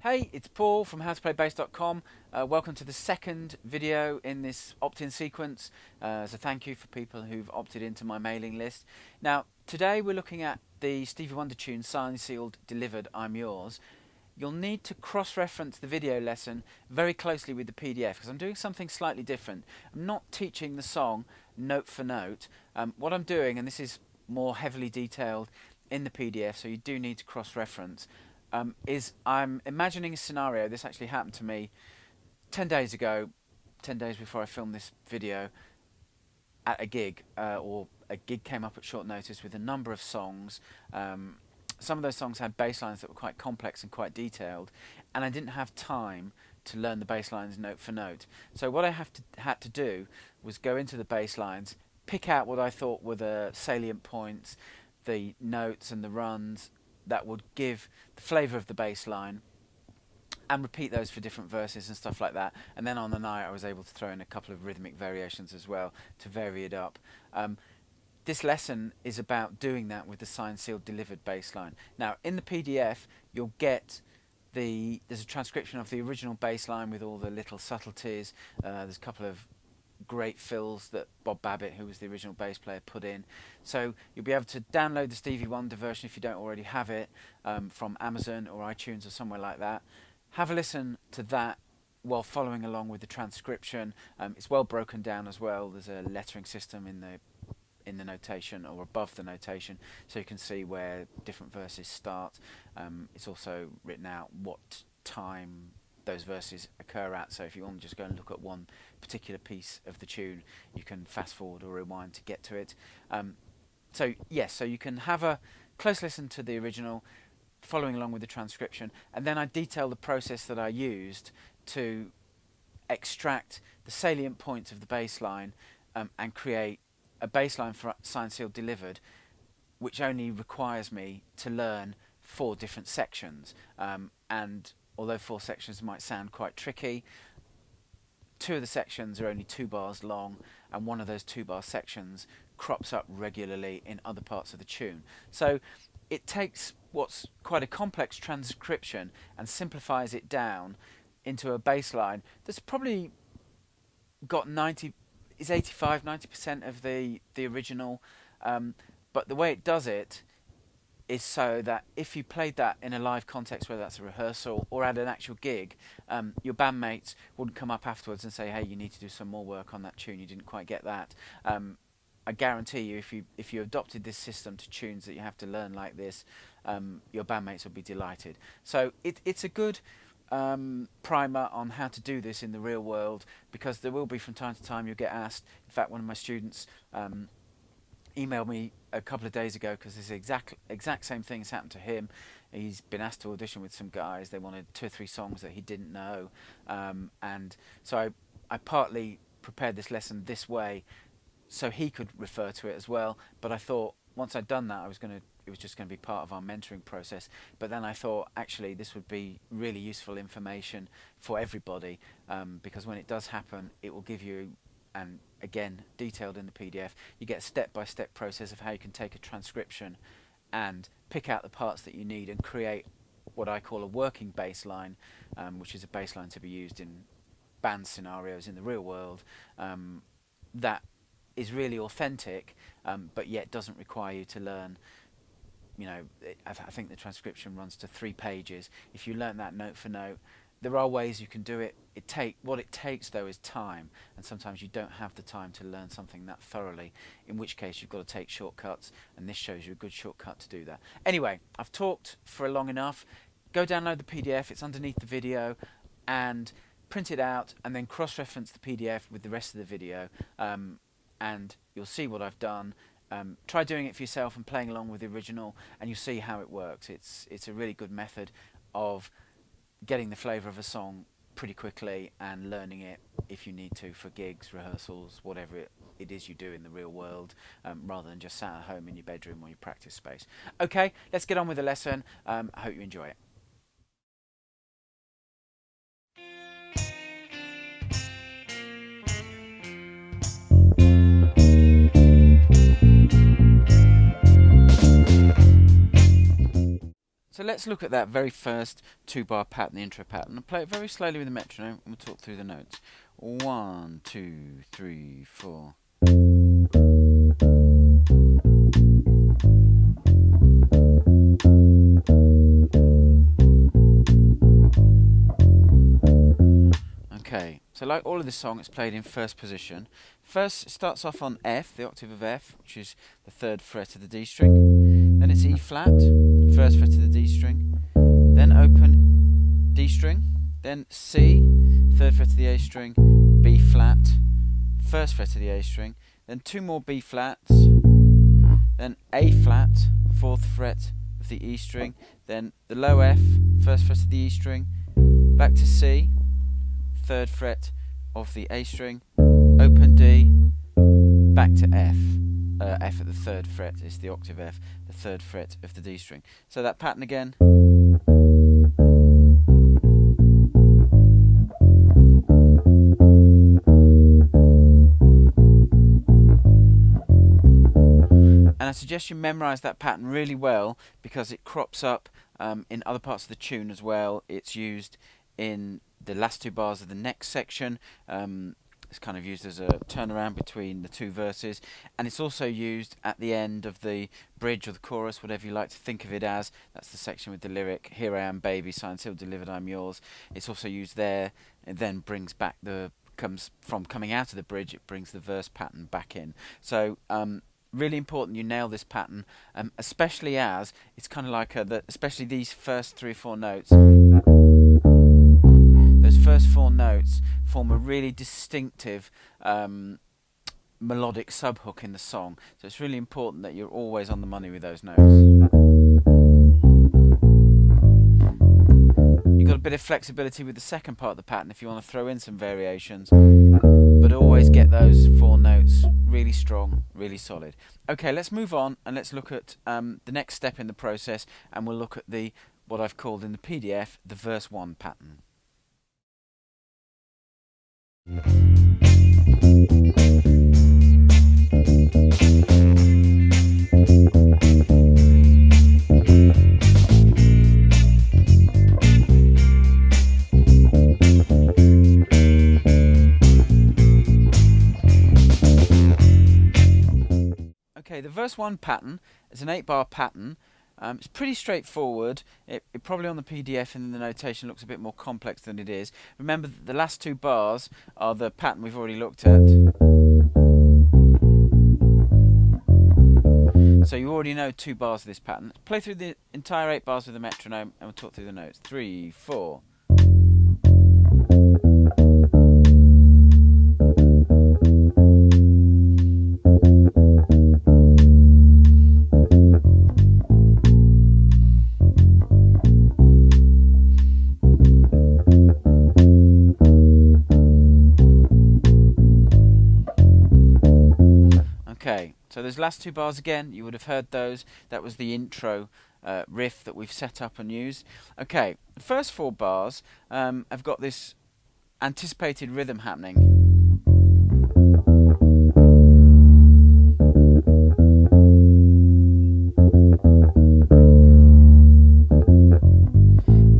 Hey, it's Paul from howtoplaybass.com. Welcome to the second video in this opt-in sequence. So thank you for people who've opted into my mailing list. Now, today we're looking at the Stevie Wonder tune Signed, Sealed, Delivered, I'm Yours. You'll need to cross-reference the video lesson very closely with the PDF because I'm doing something slightly different. I'm not teaching the song note for note. What I'm doing, and this is more heavily detailed in the PDF, so you do need to cross-reference, is I'm imagining a scenario. This actually happened to me 10 days ago, 10 days before I filmed this video, at a gig, or a gig came up at short notice with a number of songs. Some of those songs had bass lines that were quite complex and quite detailed, and I didn't have time to learn the bass lines note for note. So what I had to do was go into the bass lines, pick out what I thought were the salient points, the notes and the runs that would give the flavour of the bass line, and repeat those for different verses and stuff like that. And then on the night I was able to throw in a couple of rhythmic variations as well to vary it up. This lesson is about doing that with the signed, sealed, delivered bass line. Now in the PDF you'll get there's a transcription of the original bass line with all the little subtleties. There's a couple of great fills that Bob Babbitt, who was the original bass player, put in. So you'll be able to download the Stevie Wonder version if you don't already have it, from Amazon or iTunes or somewhere like that. Have a listen to that while following along with the transcription. It's well broken down as well. There's a lettering system in the notation or above the notation, so you can see where different verses start. It's also written out what time those verses occur at, so if you want to just go and look at one particular piece of the tune, you can fast forward or rewind to get to it. So yes, so you can have a close listen to the original, following along with the transcription, and then I detail the process that I used to extract the salient points of the bass line, and create a bass line for Signed, Sealed, Delivered, which only requires me to learn 4 different sections. And although 4 sections might sound quite tricky, 2 of the sections are only 2 bars long, and one of those 2-bar sections crops up regularly in other parts of the tune. So it takes what's quite a complex transcription and simplifies it down into a bass line that's probably got 85–90% of the original, but the way it does it is so that if you played that in a live context, whether that's a rehearsal or at an actual gig, your bandmates wouldn't come up afterwards and say, hey, you need to do some more work on that tune, you didn't quite get that. I guarantee you, if you adopted this system to tunes that you have to learn like this, your bandmates will be delighted. So it's a good primer on how to do this in the real world, because there will be from time to time you'll get asked. In fact, one of my students emailed me a couple of days ago because this exact same thing has happened to him. He's been asked to audition with some guys. They wanted 2 or 3 songs that he didn't know, and so I partly prepared this lesson this way so he could refer to it as well. But I thought once I'd done that, it was just going to be part of our mentoring process. But then I thought actually this would be really useful information for everybody, because when it does happen, it will give you, and again detailed in the PDF, you get a step-by-step process of how you can take a transcription and pick out the parts that you need and create what I call a working bass line, which is a bass line to be used in band scenarios in the real world, that is really authentic, but yet doesn't require you to learn, you know, I think the transcription runs to 3 pages. If you learn that note for note, there are ways you can do it. What it takes though is time, and sometimes you don't have the time to learn something that thoroughly, in which case you've got to take shortcuts, and this shows you a good shortcut to do that. Anyway, I've talked for long enough. Go download the PDF, it's underneath the video, and print it out and then cross-reference the PDF with the rest of the video, and you'll see what I've done. Try doing it for yourself and playing along with the original, and you'll see how it works. It's a really good method of getting the flavour of a song pretty quickly and learning it if you need to for gigs, rehearsals, whatever it is you do in the real world, rather than just sat at home in your bedroom or your practice space. Okay, let's get on with the lesson. I hope you enjoy it. So let's look at that very first 2-bar pattern, the intro pattern. I'll play it very slowly with the metronome and we'll talk through the notes. 1, 2, 3, 4. Okay, so like all of this song, it's played in first position. First, it starts off on F, the octave of F, which is the 3rd fret of the D string. Then it's E flat, 1st fret of the D string. Then open D string. Then C, 3rd fret of the A string. B flat, 1st fret of the A string. Then 2 more B flats. Then A flat, 4th fret of the E string. Then the low F, 1st fret of the E string. Back to C, 3rd fret of the A string, open D, back to F. F at the 3rd fret is the octave F, the 3rd fret of the D string. So that pattern again. And I suggest you memorise that pattern really well because it crops up in other parts of the tune as well. It's used in the last 2 bars of the next section. It's kind of used as a turnaround between the 2 verses, and it's also used at the end of the bridge or the chorus, whatever you like to think of it as. That's the section with the lyric, "Here I am, baby, signed, sealed, delivered, I'm yours." It's also used there. It then brings back coming out of the bridge, it brings the verse pattern back in. So really important you nail this pattern, especially as it's kind of like especially these first 3 or 4 notes. Those first 4 notes form a really distinctive melodic subhook in the song, so it's really important that you're always on the money with those notes. You've got a bit of flexibility with the second part of the pattern if you want to throw in some variations, but always get those 4 notes really strong, really solid. Okay, let's move on and let's look at the next step in the process, and we'll look at what I've called in the PDF the verse 1 pattern. Okay, the verse 1 pattern is an 8-bar pattern. It's pretty straightforward. It probably on the PDF and in the notation looks a bit more complex than it is. Remember that the last 2 bars are the pattern we've already looked at. So you already know 2 bars of this pattern. Let's play through the entire 8 bars with the metronome and we'll talk through the notes. 3, 4. Okay, so those last 2 bars again, you would have heard those. That was the intro riff that we've set up and used. Okay, the first 4 bars have got this anticipated rhythm happening.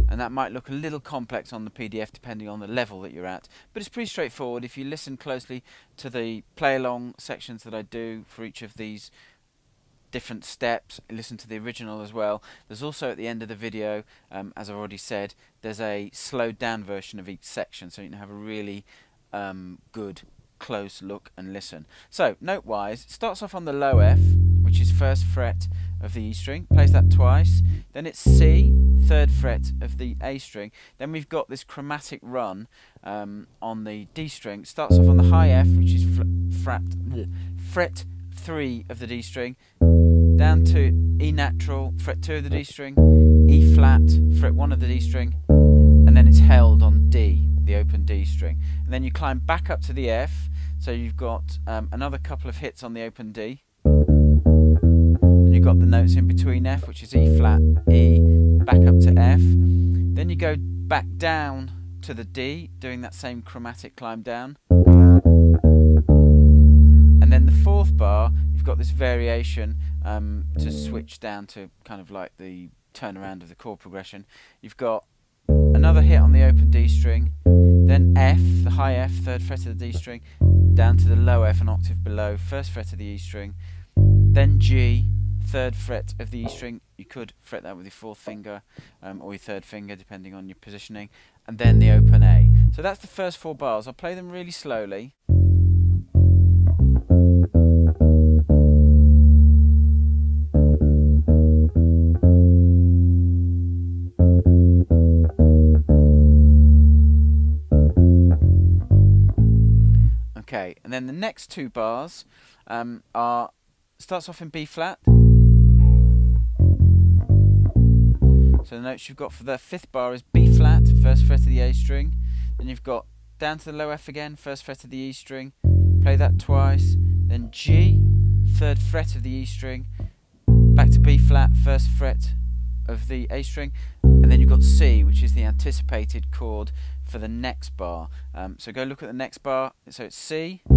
And that might look a little complex on the PDF depending on the level that you're at, but it's pretty straightforward if you listen closely to the play-along sections that I do for each of these different steps. Listen to the original as well. There's also at the end of the video, as I've already said, there's a slowed down version of each section, so you can have a really good close look and listen. So note-wise, it starts off on the low F, which is 1st fret of the E string, plays that twice. Then it's C, 3rd fret of the A string. Then we've got this chromatic run on the D string. It starts off on the high F, which is fret 3 of the D string, down to E natural, fret 2 of the D string, E flat, fret 1 of the D string, and then it's held on D, the open D string. And then you climb back up to the F, so you've got another couple of hits on the open D. And you've got the notes in between F, which is E flat, E, back up to F. Then you go back down to the D, doing that same chromatic climb down. And then the 4th bar, you've got this variation to switch down to kind of like the turnaround of the chord progression. You've got another hit on the open D string, then F, the high F, 3rd fret of the D string, down to the low F, an octave below, 1st fret of the E string, then G, 3rd fret of the E string. You could fret that with your 4th finger or your 3rd finger depending on your positioning, and then the open A. So that's the first 4 bars. I'll play them really slowly. Okay, and then the next 2 bars starts off in B flat. So the notes you've got for the 5th bar is B flat, 1st fret of the A string. Then you've got down to the low F again, 1st fret of the E string. Play that twice. Then G, 3rd fret of the E string. Back to B flat, 1st fret of the A string. And then you've got C, which is the anticipated chord for the next bar. So go look at the next bar. So it's C. So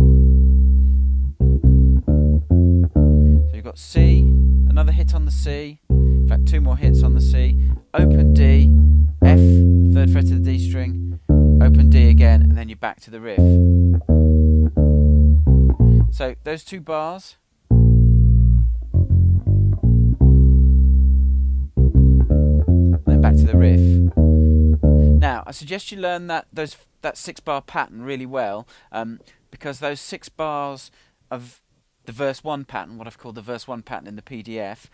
you've got C, another hit on the C. In fact, 2 more hits on the C. Open D, F, 3rd fret of the D string. Open D again, and then you're back to the riff. So those 2 bars. Then back to the riff. Now, I suggest you learn that 6-bar pattern really well, because those 6 bars of the verse 1 pattern, what I've called the verse 1 pattern in the PDF,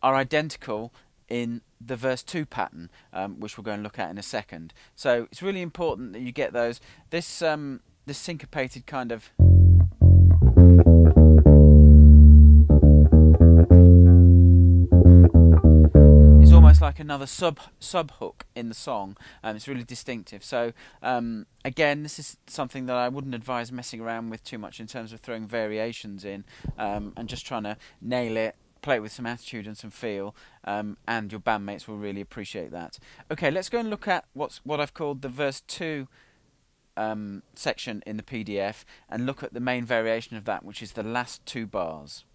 are identical in the verse 2 pattern, which we'll go and look at in a second. So it's really important that you get those. This syncopated kind of is almost like another sub hook in the song. It's really distinctive. So again, this is something that I wouldn't advise messing around with too much in terms of throwing variations in, and just trying to nail it. Play it with some attitude and some feel, and your bandmates will really appreciate that. Okay, let's go and look at what I've called the verse 2 section in the PDF, and look at the main variation of that, which is the last 2 bars.